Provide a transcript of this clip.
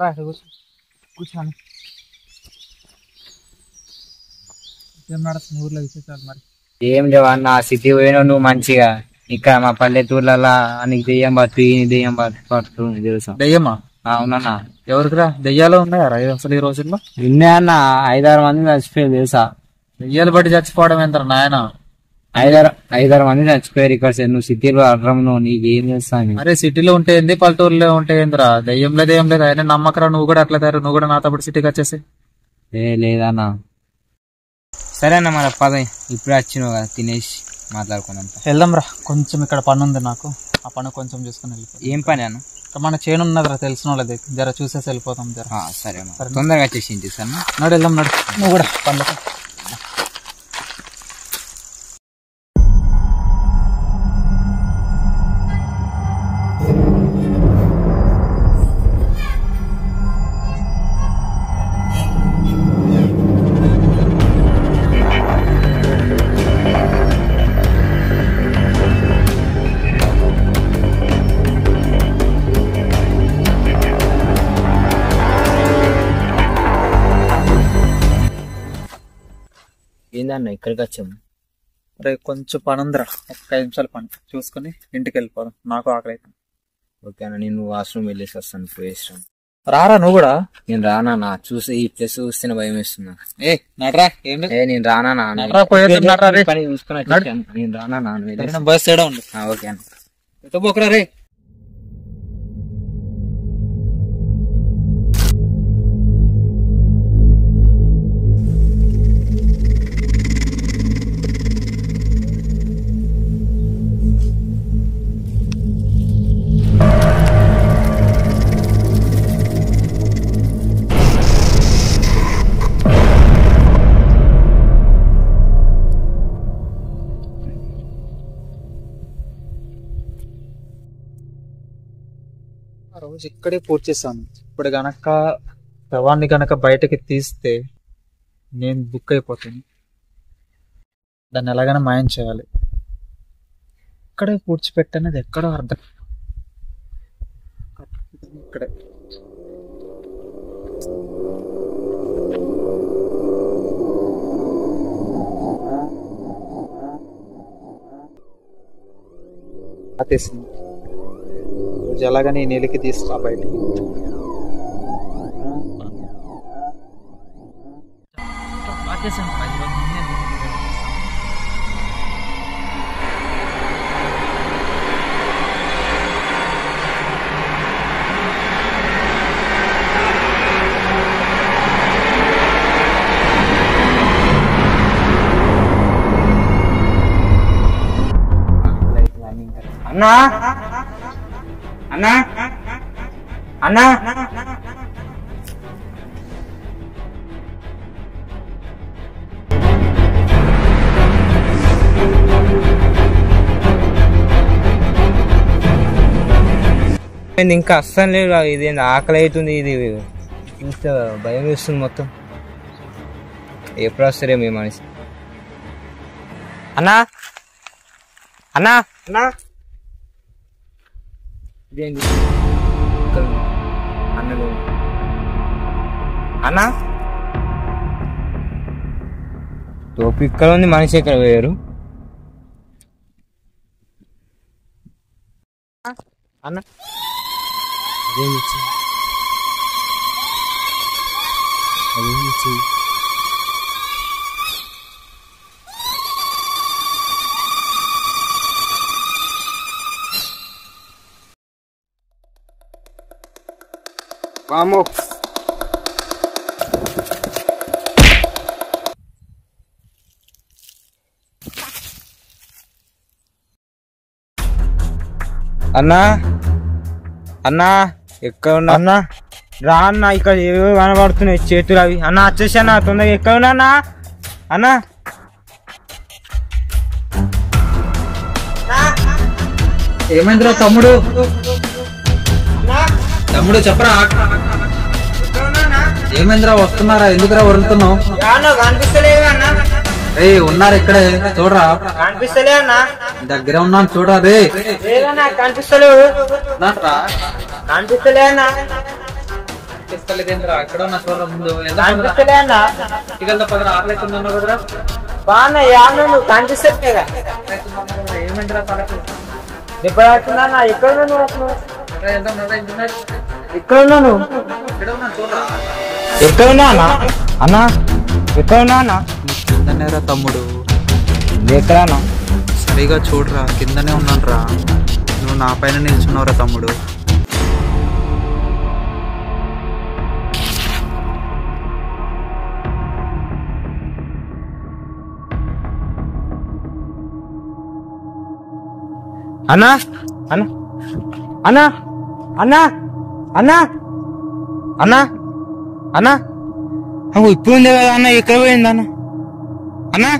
రా కూర్చో కూర్చోని ఏం నడుస్తుంది ఊర్లో విశేషాలు మరి? ఏం లేవు అన్న, సిటీ పోయినావు నువ్వు మంచిగా. ఇక్కడ మా పల్లెటూర్లలో నీకు దెయ్యం పడుతుంది తెలుసా? దెయ్యమా? అవునన్నా. ఎవరికిరా దెయ్యాలు ఉన్నాయారా అసలు ఈ రోజుల్లో? నిన్నే అన్న 5-6 మంది చచ్చిపోయారు తెలుసా? దెయ్యాలు బట్టి చచ్చిపోవడం ఏంటారు నాయన? 5-6 మంది చచ్చిపోయారు ఇక్కడ. నువ్వు సిటీలో అడ్రం నువ్వు, నీకేం చేస్తాను? అరే సిటీలో ఉంటే ఏంది, పల్లెటూరులో ఉంటే ఏందిరా? దెయ్యం లేదు ఏం లేదు. ఆయన నమ్మకరా, నువ్వు కూడా అట్లా తయారు, నువ్వు కూడా నాతో పాటు సిటీకి వచ్చేసి. లేదన్నా. సరే అన్న మన పద, ఇప్పుడే వచ్చినావు కదా, తినేసి మాట్లాడుకున్నాం. వెళ్దాం రా, కొంచెం ఇక్కడ పని ఉంది నాకు, ఆ పని కొంచెం చూసుకుని వెళ్ళిపోతాం. ఏం పని అన్న? మన చేను ఉన్నదిరా తెలిసిన వాళ్ళది, జర చూసేసి వెళ్ళిపోతాం. జర సరే తొందరగా వచ్చేసి ఇంటి సార్. నడు వెళ్దాం, నడు నువ్వు కూడా పండుగ. ఏందన్న ఇక్కడికి వచ్చాము? అరే కొంచెం పని ఉందిరా, ఒక 5 నిమిషాలు పని చూసుకుని ఇంటికి వెళ్ళిపోదాం, నాకు ఆకలి అవుతుంది. ఓకే అన్న, నేను వాష్రూమ్ వెళ్ళేసి వస్తాను, పోయేస్తాను. రారా నువ్వు కూడా? నేను రానా, చూసి ఈ ప్లేస్ చూస్తేనే భయం వేస్తున్నా. నడరా. ఏం నేను రానా పని చూసుకుని నేను రానా. బస్ ఏడా ఉంది? ఓకే అన్న. ఎటు పోకరా రే. రోజు ఇక్కడే పూర్తి చేశాను. ఇప్పుడు గనక శవాన్ని గనక బయటకి తీస్తే నేను బుక్ అయిపోతాను. దాన్ని ఎలాగైనా మాయం చేయాలి. ఇక్కడే పూడ్చిపెట్టనేది ఎక్కడో అర్థం. ఇక్కడే తీసింది. ఎలాగని నీళ్ళకి తీసుకురా బయటికి. అన్నా అన్నా అన్నా ఇంకా అస్సలు లేదు. ఇది ఆకలి అవుతుంది, ఇది ఇంత భయం వేస్తుంది మొత్తం. ఎప్పుడు వస్తారే మీ మనిషి? అన్నా అన్నా అన్నా ఇదేంటి అన్నలు అన్నా టోపీ ఇక్కడ ఉంది, మనిషి ఎక్కడ పోయారు? అన్న వామో అన్నా అన్నా ఎక్కడ ఉన్నా అన్నా? రా అన్న, ఇక్కడ ఏవో కనబడుతున్నాయి చేతులు అవి. అన్న వచ్చేసి అన్న తొందరగా. ఎక్కడ ఉన్నా అన్నా? అన్నా ఏమైందిరా తమ్ముడు? తమ్ముడు చెప్పరా, ఏమైందిరా? వస్తున్నారా? ఎందుకురా వరులుతున్నావు? రే ఉన్నారు ఇక్కడే, చూడరా. కనిపిస్తలే అన్నా, దగ్గర ఉన్నాను చూడరా. రే కనిపిస్తలేవు, కనిపిస్తలే అన్నా. కనిపిస్తలేదేంద్రా ఎక్కడ ఉన్నా చూడరా ముందు కనిపిస్తలే అన్న ఇకల్తో పదరా ఆకలిస్తున్నాను కదరా బాగున్నా నువ్వు కనిపిస్తే ఏమంటారా తలకు ఎప్పుడు అవుతున్నా ఎక్కడ నువ్వు ఎక్కడ ఉన్నాను ఎక్కడ ఉన్నా అన్న ఎక్కడ ఉన్నా అన్న కిందనేరా తమ్ముడు ఎక్కడ అన్న సరిగా చూడరా కిందనే ఉన్నాను రా నువ్వు నా పైన నిల్చున్నావురా తమ్ముడు అన్నా అన్న అన్నా అన్నా అన్నా అన్నా అన్నా ఇప్పుడు ఉంది కదా అన్న ఎక్కడ పోయింది అన్న అన్నా